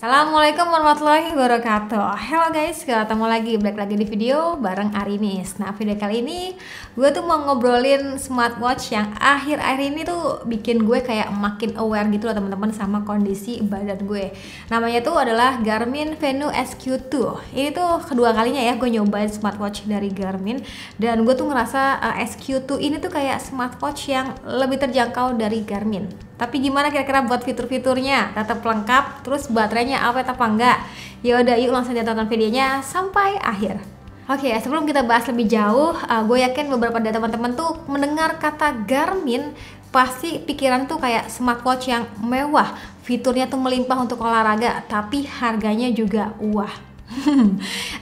Assalamualaikum warahmatullahi wabarakatuh. Hello guys, ketemu lagi, balik lagi di video bareng Arinis. Nah, video kali ini gue tuh mau ngobrolin smartwatch yang akhir-akhir ini tuh bikin gue kayak makin aware gitu loh teman-teman sama kondisi badan gue. Namanya tuh adalah Garmin Venu SQ2. Ini tuh kedua kalinya ya gue nyobain smartwatch dari Garmin, dan gue tuh ngerasa SQ2 ini tuh kayak smartwatch yang lebih terjangkau dari Garmin. Tapi gimana kira-kira buat fitur-fiturnya? Tetap lengkap, terus baterainya awet apa enggak? Ya udah, yuk langsung aja tonton videonya sampai akhir. Oke, sebelum kita bahas lebih jauh, gue yakin beberapa dari teman-teman tuh mendengar kata Garmin pasti pikiran tuh kayak smartwatch yang mewah, fiturnya tuh melimpah untuk olahraga, tapi harganya juga wah.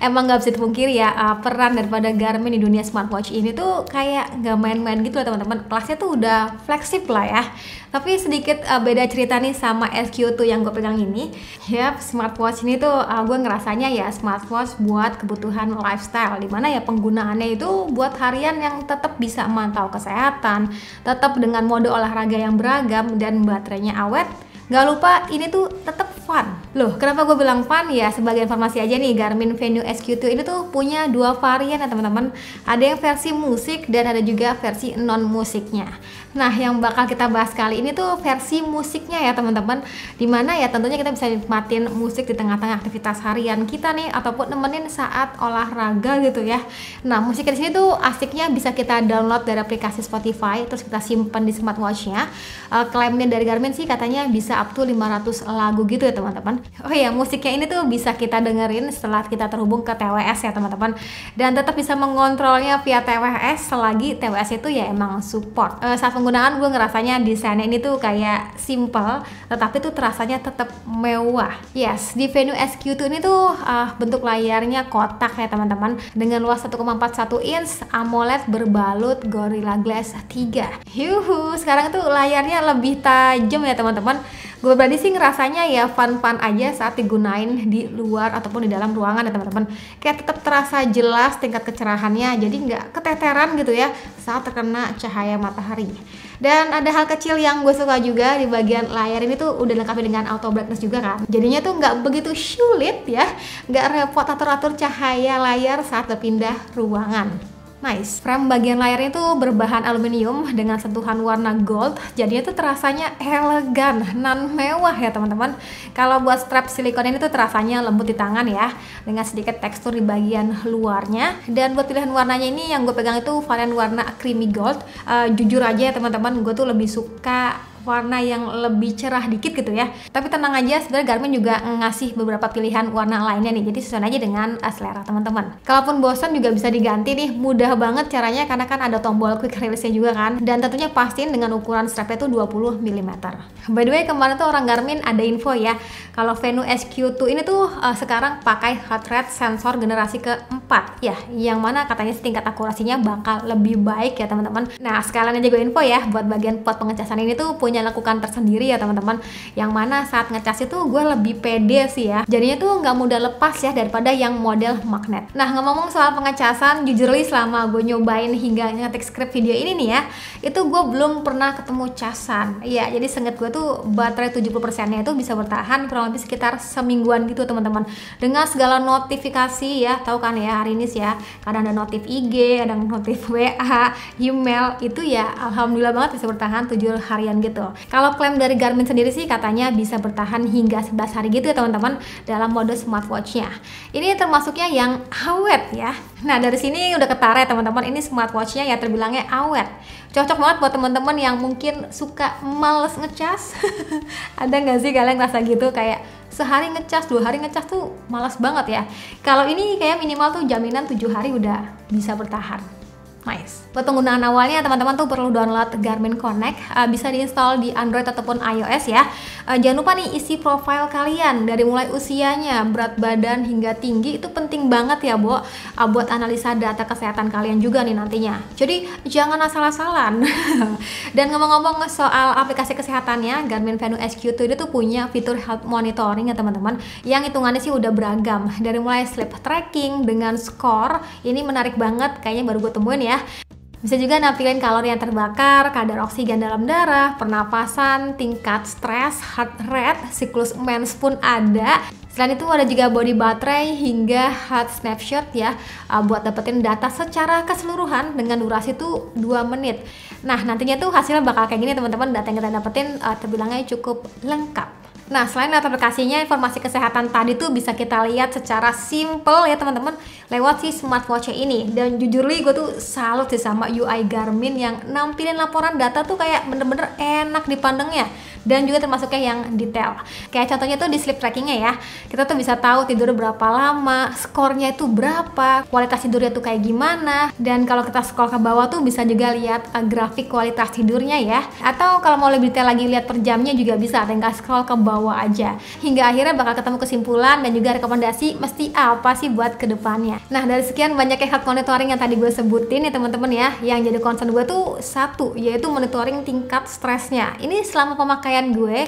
Emang nggak bisa dipungkiri ya, peran daripada Garmin di dunia smartwatch ini tuh kayak nggak main-main gitu loh teman-teman. Kelasnya tuh udah fleksibel lah ya. Tapi sedikit beda cerita nih sama SQ2 yang gue pegang ini. Yap, smartwatch ini tuh gue ngerasanya ya smartwatch buat kebutuhan lifestyle, dimana ya penggunaannya itu buat harian yang tetap bisa memantau kesehatan, tetap dengan mode olahraga yang beragam, dan baterainya awet. Gak lupa ini tuh tetap fun. Loh, kenapa gue bilang fun? Ya sebagai informasi aja nih, Garmin Venu SQ2 ini tuh punya dua varian ya teman-teman. Ada yang versi musik dan ada juga versi non musiknya. Nah, yang bakal kita bahas kali ini tuh versi musiknya ya teman-teman. Dimana ya tentunya kita bisa nikmatin musik di tengah-tengah aktivitas harian kita nih, ataupun nemenin saat olahraga gitu ya. Nah, musik di sini tuh asiknya bisa kita download dari aplikasi Spotify, terus kita simpan di smartwatchnya. Klaimnya dari Garmin sih katanya bisa up to 500 lagu gitu ya teman-teman. Oh ya, musiknya ini tuh bisa kita dengerin setelah kita terhubung ke TWS ya teman-teman. Dan tetap bisa mengontrolnya via TWS selagi TWS itu ya emang support. Saat penggunaan gue ngerasanya desainnya ini tuh kayak simple, tetapi tuh terasanya tetap mewah. Yes, di Venu SQ2 ini tuh bentuk layarnya kotak ya teman-teman, dengan luas 1,41 inch AMOLED berbalut Gorilla Glass 3. Yuhu, sekarang tuh layarnya lebih tajam ya teman-teman. Gue pribadi sih ngerasanya ya fun-fun aja saat digunain di luar ataupun di dalam ruangan ya teman-teman. Kayak tetap terasa jelas tingkat kecerahannya, jadi nggak keteteran gitu ya saat terkena cahaya matahari. Dan ada hal kecil yang gue suka juga, di bagian layar ini tuh udah lengkap dengan auto brightness juga kan. Jadinya tuh nggak begitu sulit ya, nggak repot atur-atur cahaya layar saat berpindah ruangan. Nice. Frame bagian layarnya itu berbahan aluminium dengan sentuhan warna gold, jadinya tuh terasanya elegan, nan mewah ya teman-teman. Kalau buat strap silikon ini tuh terasanya lembut di tangan ya, dengan sedikit tekstur di bagian luarnya. Dan buat pilihan warnanya ini yang gue pegang itu varian warna creamy gold. Jujur aja ya teman-teman, gue tuh lebih suka warna yang lebih cerah dikit gitu ya. Tapi tenang aja, sebenarnya Garmin juga ngasih beberapa pilihan warna lainnya nih, jadi sesuai aja dengan selera teman-teman. Kalaupun bosan juga bisa diganti nih, mudah banget caranya karena kan ada tombol quick release-nya juga kan. Dan tentunya pastiin dengan ukuran strapnya tuh 20 mm. By the way, kemarin tuh orang Garmin ada info ya, kalau Venu SQ2 ini tuh sekarang pakai heart rate sensor generasi keempat ya, yang mana katanya tingkat akurasinya bakal lebih baik ya teman-teman. Nah, sekalian aja gue info ya, buat bagian pot pengecasan ini tuh punya lakukan tersendiri ya teman-teman, yang mana saat ngecas itu gue lebih pede sih ya, jadinya tuh nggak mudah lepas ya daripada yang model magnet. Nah, ngomong soal pengecasan, jujurly selama gue nyobain hingga ngetik skrip video ini nih ya, itu gue belum pernah ketemu casan ya. Jadi seinget gue tuh baterai 70% nya itu bisa bertahan kurang lebih sekitar semingguan gitu teman-teman, dengan segala notifikasi ya. Tahu kan ya hari ini sih ya, kadang ada notif IG, ada notif WA, email, itu ya alhamdulillah banget bisa bertahan 7 harian gitu. Kalau klaim dari Garmin sendiri sih katanya bisa bertahan hingga 11 hari gitu ya teman-teman dalam mode smartwatchnya. Ini termasuknya yang awet ya. Nah, dari sini udah ketara ya teman-teman, ini smartwatchnya ya terbilangnya awet. Cocok banget buat teman-teman yang mungkin suka males ngecas. Ada nggak sih kalian ngerasa gitu, kayak sehari ngecas, 2 hari ngecas tuh malas banget ya. Kalau ini kayak minimal tuh jaminan 7 hari udah bisa bertahan. Nice. Buat penggunaan awalnya teman-teman tuh perlu download Garmin Connect, bisa diinstal di Android ataupun iOS ya. Jangan lupa nih isi profil kalian dari mulai usianya, berat badan hingga tinggi, itu penting banget ya buat analisa data kesehatan kalian juga nih nantinya. Jadi jangan asal-asalan. Dan ngomong-ngomong soal aplikasi kesehatannya, Garmin Venu SQ2 itu tuh punya fitur health monitoring ya teman-teman, yang hitungannya sih udah beragam, dari mulai sleep tracking dengan score. Ini menarik banget, kayaknya baru gue temuin ya. Bisa juga nampilin kalori yang terbakar, kadar oksigen dalam darah, pernapasan, tingkat stres, heart rate, siklus mens pun ada. Selain itu ada juga body baterai hingga heart snapshot ya, buat dapetin data secara keseluruhan dengan durasi tuh 2 menit. Nah nantinya tuh hasilnya bakal kayak gini teman-teman, data yang kita dapetin terbilangnya cukup lengkap. Nah selain lewat aplikasinya, informasi kesehatan tadi tuh bisa kita lihat secara simple ya teman-teman lewat si smartwatch ini. Dan jujur li gue tuh salut sih sama UI Garmin yang nampilin laporan data tuh kayak bener-bener enak dipandangnya, dan juga termasuknya yang detail. Kayak contohnya tuh di sleep trackingnya ya, kita tuh bisa tahu tidur berapa lama, skornya itu berapa, kualitas tidurnya tuh kayak gimana. Dan kalau kita scroll ke bawah tuh bisa juga lihat grafik kualitas tidurnya ya. Atau kalau mau lebih detail lagi lihat per jamnya juga bisa, tinggal scroll ke bawah aja. Hingga akhirnya bakal ketemu kesimpulan dan juga rekomendasi mesti apa sih buat kedepannya. Nah dari sekian banyaknya health monitoring yang tadi gue sebutin ya teman-teman ya, yang jadi concern gue tuh satu, yaitu monitoring tingkat stresnya. Ini selama pemakaian gue,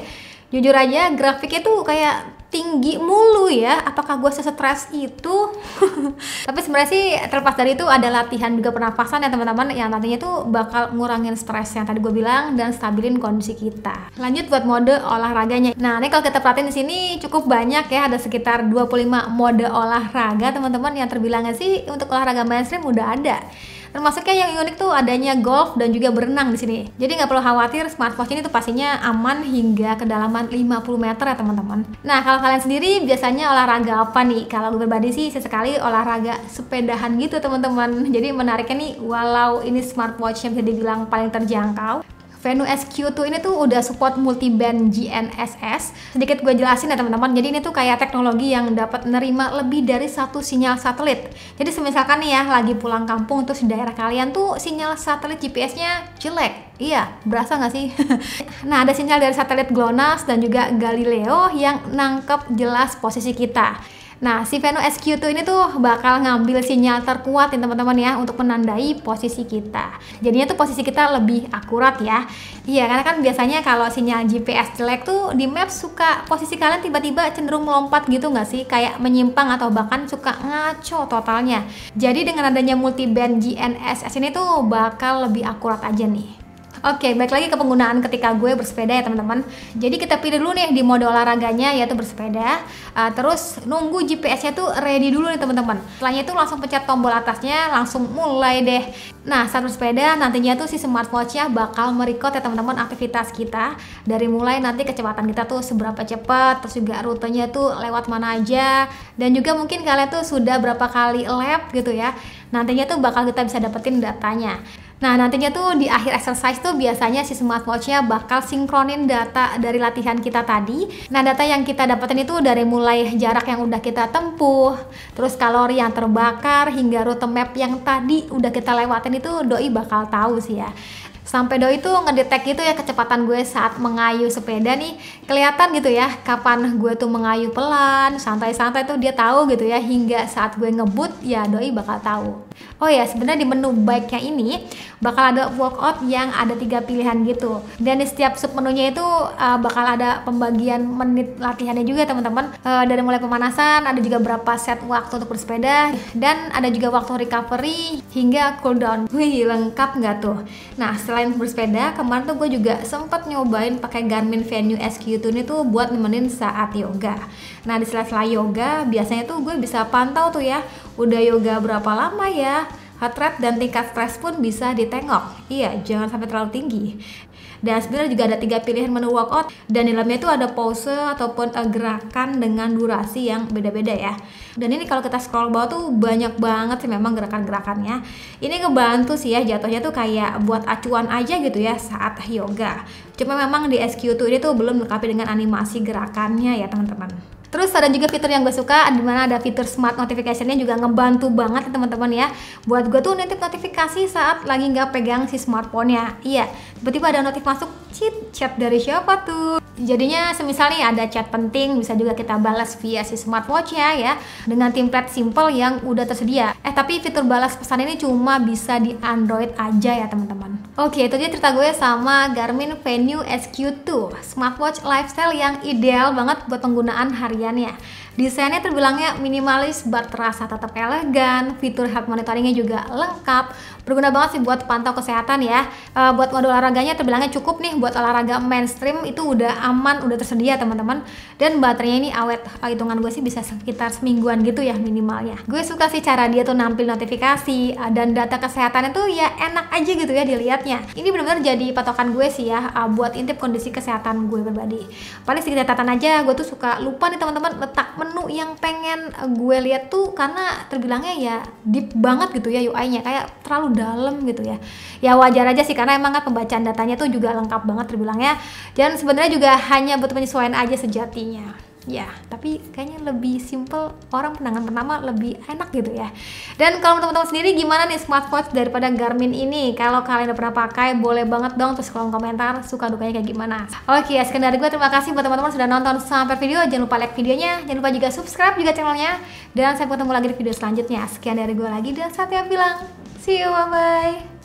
jujur aja grafiknya tuh kayak tinggi mulu ya. Apakah gue stres itu? Tapi sebenarnya sih terlepas dari itu ada latihan juga pernafasan ya teman-teman, yang nantinya tuh bakal ngurangin stres yang tadi gue bilang dan stabilin kondisi kita. Lanjut buat mode olahraganya. Nah ini kalau kita perhatiin di sini cukup banyak ya, ada sekitar 25 mode olahraga teman-teman, yang terbilangnya sih untuk olahraga mainstream udah ada. Termasuknya yang unik tuh adanya golf dan juga berenang di sini. Jadi nggak perlu khawatir, smartwatch ini tuh pastinya aman hingga kedalaman 50 meter ya teman-teman. Nah kalau kalian sendiri biasanya olahraga apa nih? Kalau gue pribadi sih sesekali olahraga sepedahan gitu teman-teman. Jadi menariknya nih, walau ini smartwatch yang bisa dibilang paling terjangkau, Venu SQ2 ini tuh udah support multiband GNSS. Sedikit gue jelasin ya teman-teman. Jadi ini tuh kayak teknologi yang dapat nerima lebih dari satu sinyal satelit. Jadi misalkan nih ya lagi pulang kampung terus di daerah kalian tuh sinyal satelit GPS-nya jelek. Iya, berasa nggak sih? Nah ada sinyal dari satelit GLONASS dan juga Galileo yang nangkep jelas posisi kita. Nah, si Venu SQ2 ini tuh bakal ngambil sinyal terkuat nih teman-teman ya untuk menandai posisi kita. Jadinya tuh posisi kita lebih akurat ya. Iya, karena kan biasanya kalau sinyal GPS jelek tuh di map suka posisi kalian tiba-tiba cenderung melompat gitu nggak sih? Kayak menyimpang atau bahkan suka ngaco totalnya. Jadi dengan adanya multiband GNSS ini tuh bakal lebih akurat aja nih. Oke, balik lagi ke penggunaan ketika gue bersepeda ya teman-teman. Jadi kita pilih dulu nih di mode olahraganya yaitu bersepeda. Terus nunggu GPS-nya tuh ready dulu nih teman-teman. Setelahnya itu langsung pencet tombol atasnya, langsung mulai deh. Nah saat bersepeda nantinya tuh si smartwatch-nya bakal merecord ya teman-teman aktivitas kita. Dari mulai nanti kecepatan kita tuh seberapa cepat, terus juga rutenya tuh lewat mana aja. Dan juga mungkin kalian tuh sudah berapa kali lap gitu ya. Nantinya tuh bakal kita bisa dapetin datanya. Nah nantinya tuh di akhir exercise tuh biasanya si smartwatch-nya bakal sinkronin data dari latihan kita tadi. Nah data yang kita dapetin itu dari mulai jarak yang udah kita tempuh, terus kalori yang terbakar, hingga rute map yang tadi udah kita lewatin itu doi bakal tahu sih ya. Sampai doi itu ngedetek gitu ya kecepatan gue saat mengayu sepeda nih, kelihatan gitu ya kapan gue tuh mengayu pelan, santai-santai tuh dia tahu gitu ya, hingga saat gue ngebut ya doi bakal tahu. Oh ya sebenarnya di menu bike-nya ini bakal ada workout yang ada 3 pilihan gitu, dan di setiap sub menunya itu bakal ada pembagian menit latihannya juga teman-teman. Dari mulai pemanasan, ada juga berapa set waktu untuk bersepeda, dan ada juga waktu recovery hingga cooldown. Wih lengkap nggak tuh? Nah selain bersepeda, kemarin tuh gue juga sempat nyobain pakai Garmin Venu SQ2 ini tuh buat nemenin saat yoga. Nah di sela-sela yoga biasanya tuh gue bisa pantau tuh ya udah yoga berapa lama ya, heart rate dan tingkat stres pun bisa ditengok. Iya, jangan sampai terlalu tinggi. Dan sebenarnya juga ada 3 pilihan menu workout, dan di dalamnya itu ada pose ataupun gerakan dengan durasi yang beda-beda ya. Dan ini kalau kita scroll bawah tuh banyak banget sih memang gerakan-gerakannya. Ini ngebantu sih ya, jatuhnya tuh kayak buat acuan aja gitu ya saat yoga. Cuma memang di SQ2 ini tuh belum lengkapi dengan animasi gerakannya ya teman-teman. Terus ada juga fitur yang gue suka, dimana ada fitur smart notification-nya juga ngebantu banget teman-teman ya. Buat gue tuh notifikasi saat lagi nggak pegang si smartphone-nya. Iya, tiba-tiba ada notif masuk, chat dari siapa tuh? Jadinya semisal nih ada chat penting bisa juga kita balas via si smartwatch-nya ya dengan template simple yang udah tersedia. Tapi fitur balas pesan ini cuma bisa di Android aja ya teman-teman. Oke, itu dia cerita gue sama Garmin Venue SQ2, smartwatch lifestyle yang ideal banget buat penggunaan hariannya. Desainnya terbilangnya minimalis, but terasa tetap elegan. Fitur health monitoringnya juga lengkap. Berguna banget sih buat pantau kesehatan ya. Buat mode olahraganya terbilangnya cukup nih. Buat olahraga mainstream itu udah aman, udah tersedia teman-teman. Dan baterainya ini awet. Hitungan gue sih bisa sekitar semingguan gitu ya minimalnya. Gue suka sih cara dia tuh nampil notifikasi dan data kesehatannya tuh ya enak aja gitu ya dilihatnya. Ini benar-benar jadi patokan gue sih ya buat intip kondisi kesehatan gue pribadi. Paling sedikit catatan aja, gue tuh suka lupa nih teman-teman letak menu yang pengen gue lihat tuh karena terbilangnya ya deep banget gitu ya UI-nya, kayak terlalu dalam gitu ya. Ya wajar aja sih karena emang kan pembacaan datanya tuh juga lengkap banget terbilangnya, dan sebenarnya juga hanya butuh penyesuaian aja sejatinya. Ya, tapi kayaknya lebih simple, orang penangan pertama lebih enak gitu ya. Dan kalau teman-teman sendiri gimana nih smartwatch daripada Garmin ini? Kalau kalian udah pernah pakai, boleh banget dong terus kolom komentar suka dukanya kayak gimana. Oke, sekian dari gue, terima kasih buat teman-teman sudah nonton sampai video. Jangan lupa like videonya, jangan lupa juga subscribe juga channelnya. Dan sampai ketemu lagi di video selanjutnya. Sekian dari gue lagi dan Satya bilang, see you, bye-bye.